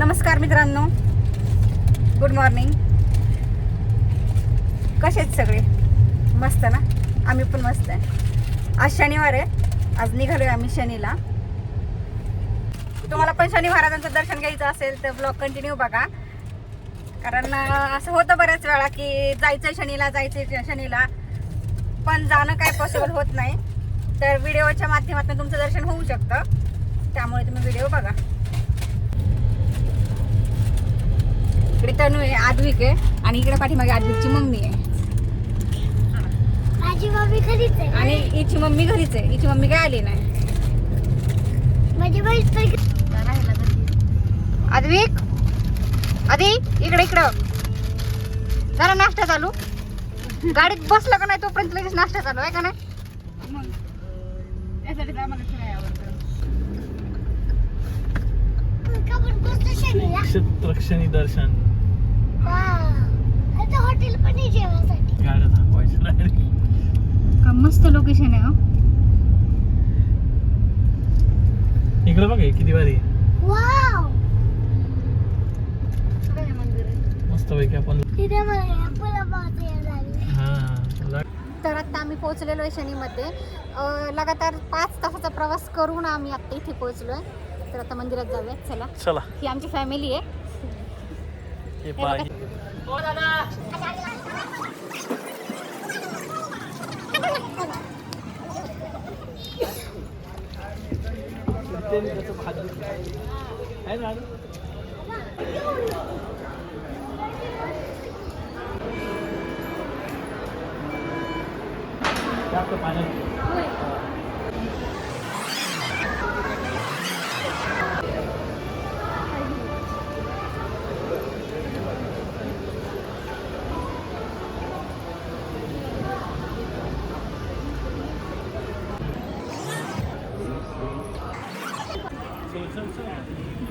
नमस्कार मित्रांनो, good morning. कसे आहेत सगळे? मस्त ना? आम्ही पण मस्त आहे. आज शनिवार आहे. आज निघालोय आम्ही शनीला. तुम्हाला पण शनी महाराजांचं दर्शन घ्यायचं असेल तर ब्लॉग कंटिन्यू बघा. कारण असं होतं बऱ्याच वेळा की जायचं शनीला पण जाणं काय पॉसिबल होत नाही. तर व्हिडिओच्या माध्यमातून तुमचं दर्शन होऊ शकतं, त्यामुळे तुम्ही व्हिडिओ बघा. इकडे तनू आहे, आद्विक आहे आणि इकडे पाठीमागे आद्विकची मम्मी आहे. माझी मम्मी घरीच आहे आणि हिची मम्मी घरीच आहे. हिची मम्मी काय आली नाही. माझी बहीण आद्विक, आधी इकडे जरा नाश्ता चालू. गाडीत बसलं का नाही तोपर्यंत लगेच नाश्ता चालू आहे का नाही. शनी दर्शन हॉटेल पण आहे जेवणासाठी. गाड्या थांबवायचं नाही. का मस्त लोकेशन आहे. इकडे बघ किती भारी वाव, मस्त पैकी आपण. तिथे मला फुलं पाहता लागली. हा तर आता आम्ही पोहोचलेलो आहे शनीमध्ये. लगातार 5 तासाचा प्रवास करून आम्ही आता इथे पोहोचलोय. तर आता मंदिरात जाऊया. चला, चला. ही आमची फॅमिली आहे. हे पाय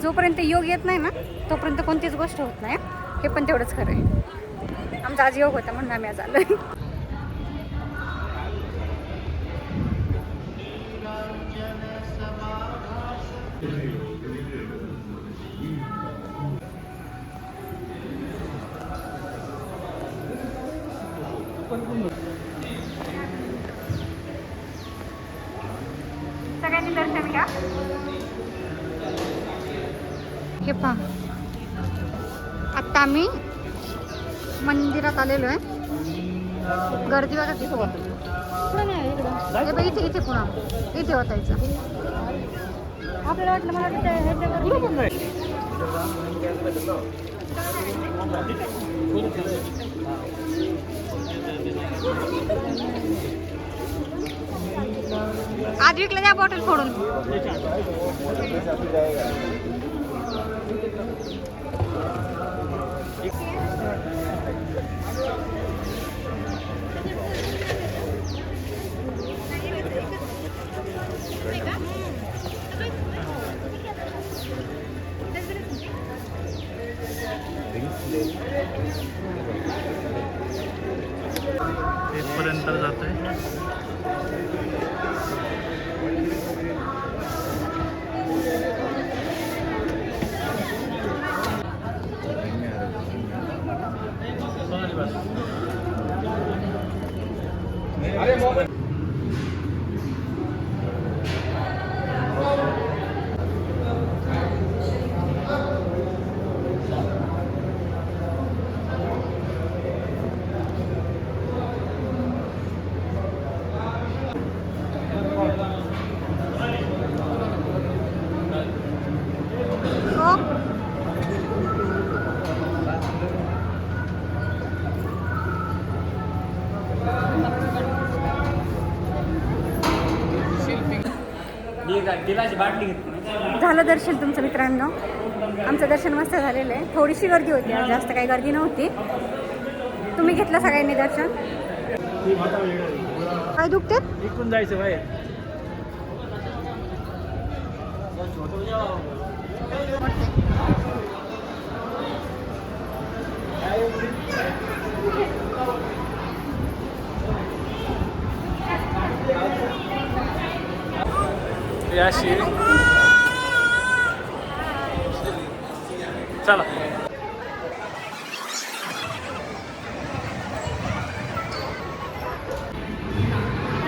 जोपर्यंत योग येत नाही ना तोपर्यंत कोणतीच गोष्ट होत नाही. हे पण तेवढंच खरं आहे. आमचा आज योग होता म्हणून आम्ही आज आलोय. सगळ्यांनी दर्शन घ्या. हे पहा, आता आम्ही मंदिरात आलेलो आहे. गर्दी बघा तिथे होती. हे बघ इथे पुन्हा इथे होतायचं. आपल्याला वाटलं मला आद्विकला द्या बॉटल फोडून. इथपर्यंत जात आहे. झालं दर्शन तुमचं मित्रांनो. आमचं दर्शन मस्त झालेलं आहे. थोडीशी गर्दी होती, जास्त काही गर्दी नव्हती. तुम्ही घेतलं सगळ्यांनी दर्शन? काय दुखते? इकडून जायचं बाहेर. याशी चला. तर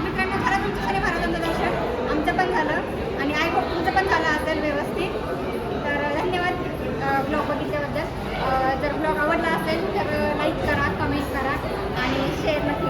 मित्रांनो खरं तुमचं शनी महाराजांचं दर्शन आमचं पण झालं आणि आय होप तुमचं पण झालं असेल व्यवस्थित. तर धन्यवाद ब्लॉग बघितल्याबद्दल. जर ब्लॉग आवडला असेल तर लाईक करा, कमेंट करा आणि शेअर नक्की